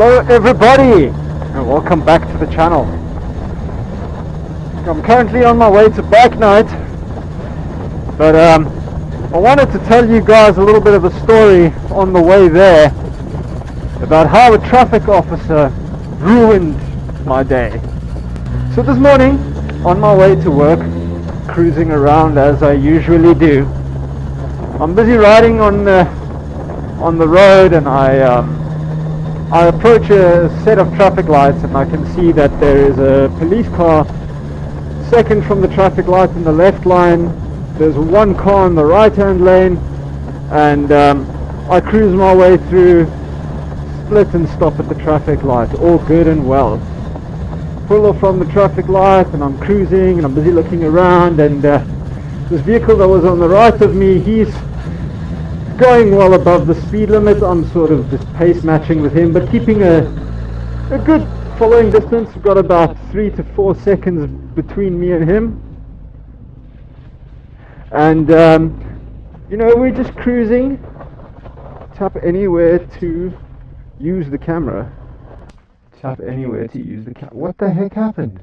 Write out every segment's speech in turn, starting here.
Hello everybody and welcome back to the channel. I'm currently on my way to bike night, but I wanted to tell you guys a little bit of a story on the way there about how a traffic officer ruined my day. So this morning on my way to work, cruising around as I usually do, I'm busy riding on the road, and I approach a set of traffic lights, and I can see that there is a police car second from the traffic light in the left line. There's one car in the right hand lane, and I cruise my way through, split and stop at the traffic light, all good and well. Pull off from the traffic light and I'm cruising and I'm busy looking around, and this vehicle that was on the right of me, he's going well above the speed limit. I'm sort of just pace matching with him, but keeping a good following distance. We've got about 3 to 4 seconds between me and him, and you know, we're just cruising. Tap anywhere to use the camera. Tap anywhere to use the camera. What the heck happened?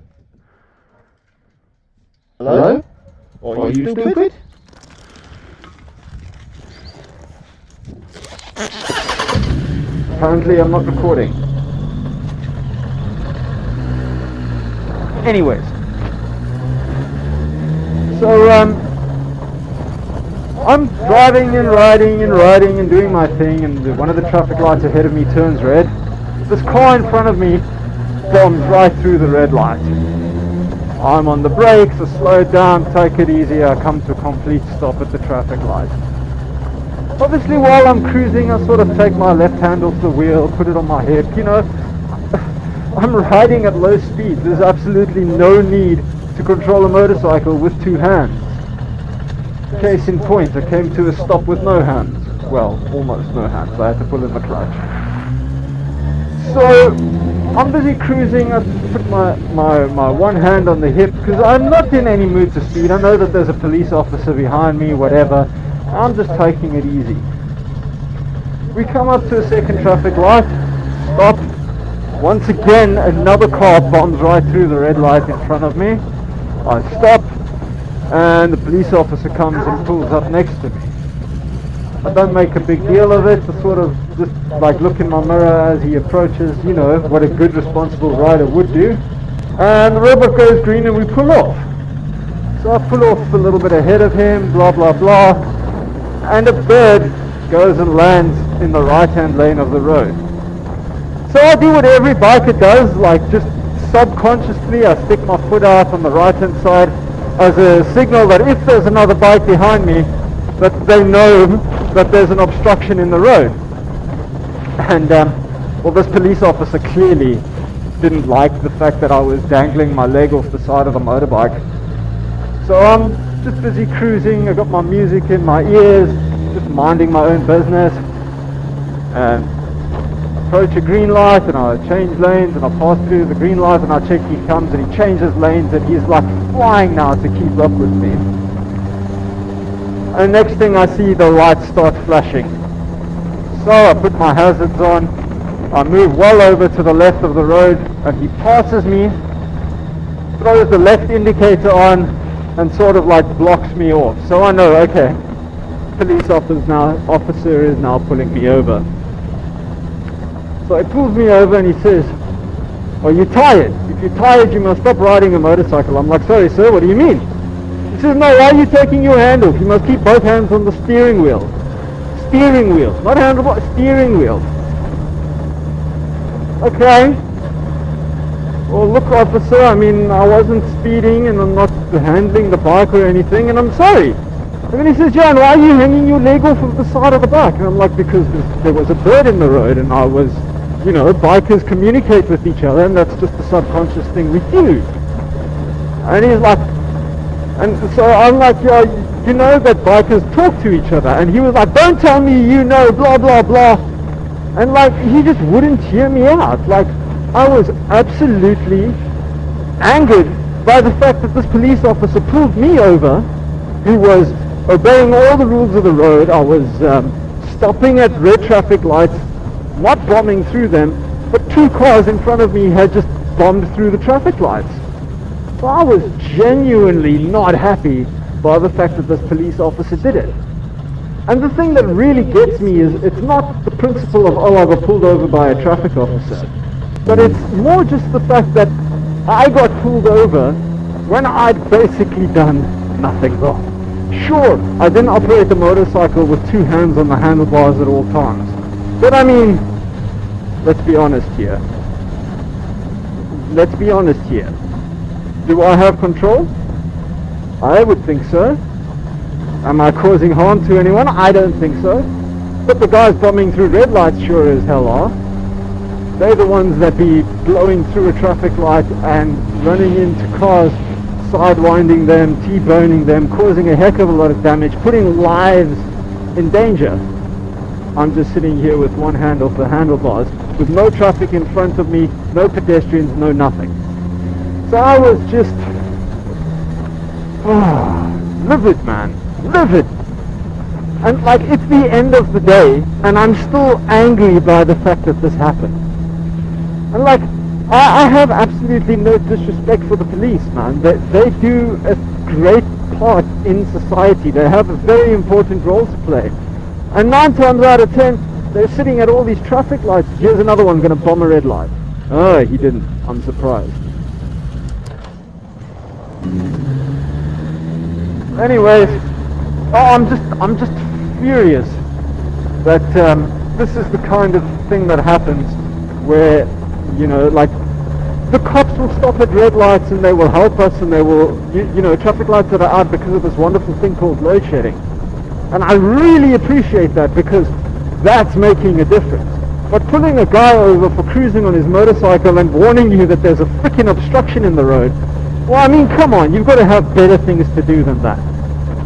Hello? Are you stupid? Apparently I'm not recording. Anyways, so I'm driving and riding and doing my thing, and one of the traffic lights ahead of me turns red. This car in front of me bombs right through the red light. I'm on the brakes, I slow down, take it easy, I come to a complete stop at the traffic light. Obviously while I'm cruising, I sort of take my left hand off the wheel, put it on my hip. You know, I'm riding at low speed. There's absolutely no need to control a motorcycle with two hands. Case in point, I came to a stop with no hands. Well, almost no hands. I had to pull in the clutch. So I'm busy cruising. I put my one hand on the hip because I'm not in any mood to speed. I know that there's a police officer behind me, whatever. I'm just taking it easy. We come up to a second traffic light, stop. Once again, another car bombs right through the red light in front of me. I stop, and the police officer comes and pulls up next to me. I don't make a big deal of it. I sort of just like look in my mirror as he approaches, you know, what a good responsible rider would do. And the red light goes green and we pull off. So I pull off a little bit ahead of him, blah blah blah. And a bird goes and lands in the right-hand lane of the road. So I do what every biker does, like just subconsciously I stick my foot out on the right-hand side as a signal that if there's another bike behind me, that they know that there's an obstruction in the road. And well, this police officer clearly didn't like the fact that I was dangling my leg off the side of a motorbike. So I'm just busy cruising, I got my music in my ears, just minding my own business, and approach a green light and I change lanes and I pass through the green light and I check he comes and he changes lanes and he's like flying now to keep up with me. And next thing I see, the lights start flashing. So I put my hazards on, I move well over to the left of the road and he passes me, throws the left indicator on and sort of like blocks me off. So I know, okay, police officer is now pulling me over. So he pulls me over and he says, "Are you tired? If you're tired, you must stop riding a motorcycle." I'm like, "Sorry sir, what do you mean?" He says, "No, why are you taking your hand off? You must keep both hands on the steering wheel." Steering wheel, not handlebar, steering wheel. Okay. Well, look officer, I mean, I wasn't speeding and I'm not handling the bike or anything, and I'm sorry. And then he says, "John, why are you hanging your leg off of the side of the bike?" And I'm like, "Because there was a bird in the road and I was, you know, bikers communicate with each other and that's just a subconscious thing we do." And he's like, and so I'm like, "Yeah, you know that bikers talk to each other." And he was like, "Don't tell me you know, blah, blah, blah." And like, he just wouldn't hear me out. Like, I was absolutely angered by the fact that this police officer pulled me over, who was obeying all the rules of the road. I was stopping at red traffic lights, not bombing through them, but 2 cars in front of me had just bombed through the traffic lights. So I was genuinely not happy by the fact that this police officer did it. And the thing that really gets me is it's not the principle of, oh, I got pulled over by a traffic officer, but it's more just the fact that I got pulled over when I'd basically done nothing wrong. Sure, I didn't operate the motorcycle with 2 hands on the handlebars at all times, but I mean, let's be honest here. Let's be honest here. Do I have control? I would think so. Am I causing harm to anyone? I don't think so. But the guys bombing through red lights sure as hell are. They're the ones that be blowing through a traffic light and running into cars, sidewinding them, T-boning them, causing a heck of a lot of damage, putting lives in danger. I'm just sitting here with one hand off the handlebars, with no traffic in front of me, no pedestrians, no nothing. So I was just livid, man, livid. And like, it's the end of the day, and I'm still angry by the fact that this happened. And like, I have absolutely no disrespect for the police, man. They do a great part in society. They have a very important role to play. And 9 times out of 10, they're sitting at all these traffic lights. Here's another one going to bomb a red light. Oh, he didn't. I'm surprised. Anyways, I'm just furious that this is the kind of thing that happens where, you know, like, the cops will stop at red lights and they will help us, and they will, you know, traffic lights that are out because of this wonderful thing called load shedding. And I really appreciate that, because that's making a difference. But pulling a guy over for cruising on his motorcycle and warning you that there's a freaking obstruction in the road, well, I mean, come on, you've got to have better things to do than that.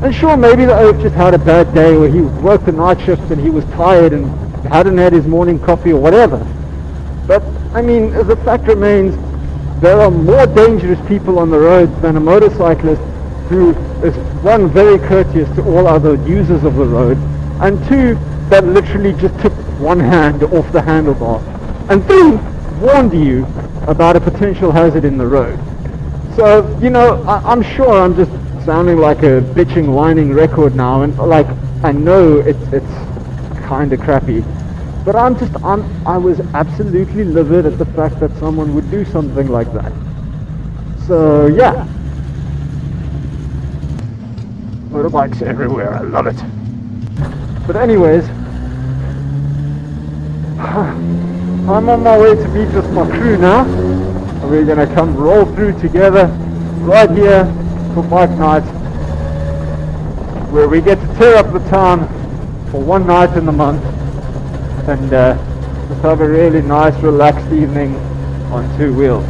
And sure, maybe the oaf just had a bad day, or he worked the night shift and he was tired and hadn't had his morning coffee or whatever. But, I mean, the fact remains, there are more dangerous people on the roads than a motorcyclist who is, 1, very courteous to all other users of the road, and 2, that literally just took 1 hand off the handlebar, and 3, warned you about a potential hazard in the road. So, you know, I'm sure I'm just sounding like a bitching, whining record now, and like, I know it's kind of crappy, but I was absolutely livid at the fact that someone would do something like that. So yeah, motorbikes everywhere, I love it. But anyways, I'm on my way to meet with my crew now. We're gonna come roll through together right here for bike night, where we get to tear up the town for 1 night in the month and just have a really nice relaxed evening on 2 wheels.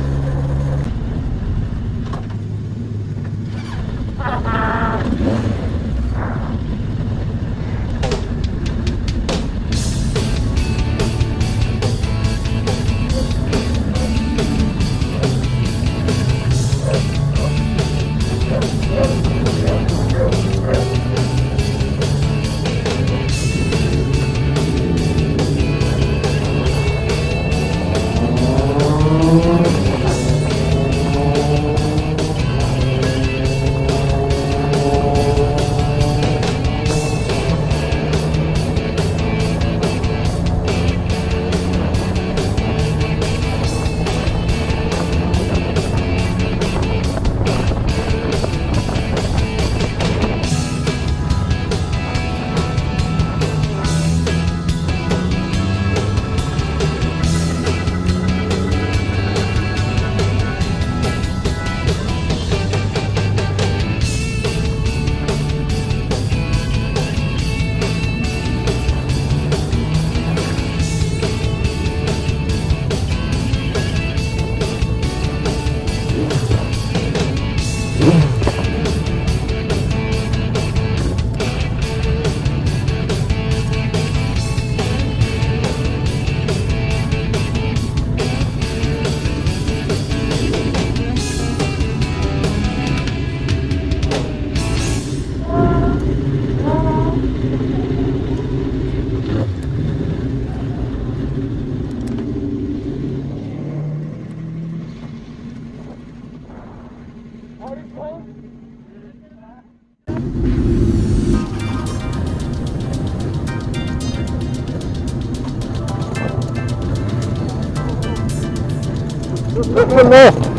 them there.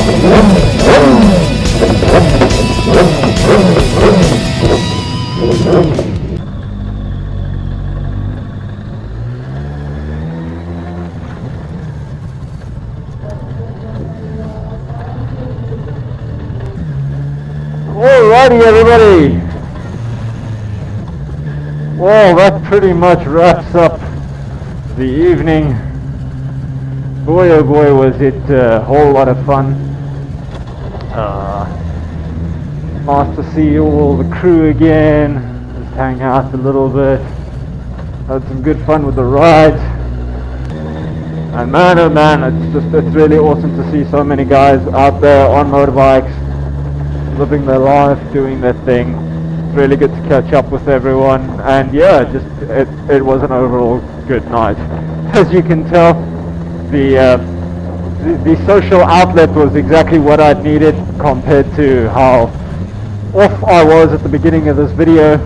Alrighty everybody, well that pretty much wraps up the evening. Boy oh boy was it a whole lot of fun. Nice to see all the crew again, just hang out a little bit, had some good fun with the rides. And man oh man, it's really awesome to see so many guys out there on motorbikes, living their life, doing their thing. It's really good to catch up with everyone, and yeah, it was an overall good night. As you can tell, the social outlet was exactly what I'd needed compared to how off I was at the beginning of this video.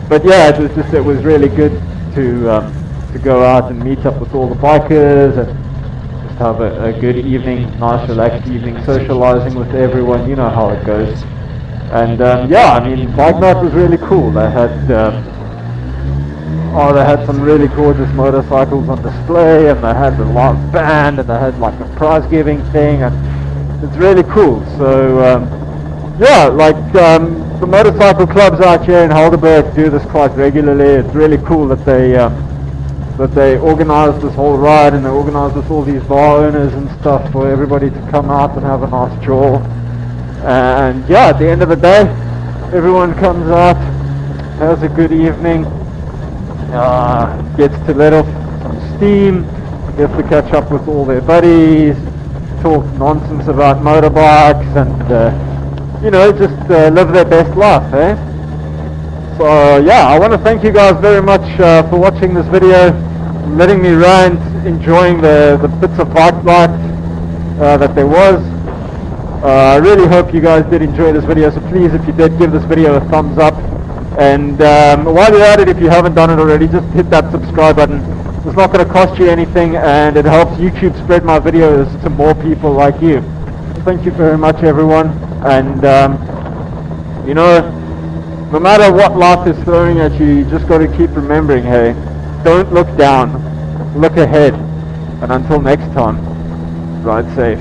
But yeah, it was really good to go out and meet up with all the bikers and just have a good evening, nice relaxed evening, socializing with everyone. You know how it goes. And yeah, I mean, Bike Night was really cool. They had some really gorgeous motorcycles on display, and they had the live band, and they had like a prize giving thing, and it's really cool. So yeah, like the motorcycle clubs out here in Heidelberg do this quite regularly. It's really cool that they organize this whole ride, and they organize with all these bar owners and stuff for everybody to come out and have a nice jaw. And yeah, at the end of the day, everyone comes out, has a good evening, gets to let off some steam, gets to catch up with all their buddies, talk nonsense about motorbikes, and you know, just live their best life, eh? So yeah, I want to thank you guys very much for watching this video, letting me rant, enjoying the bits of bike life that there was. I really hope you guys did enjoy this video, so please, if you did, give this video a thumbs up. And while you're at it, if you haven't done it already, just hit that subscribe button. It's not going to cost you anything, and it helps YouTube spread my videos to more people like you. Thank you very much, everyone. And you know, no matter what life is throwing at you, you just got to keep remembering, hey, don't look down, look ahead. And until next time, ride safe.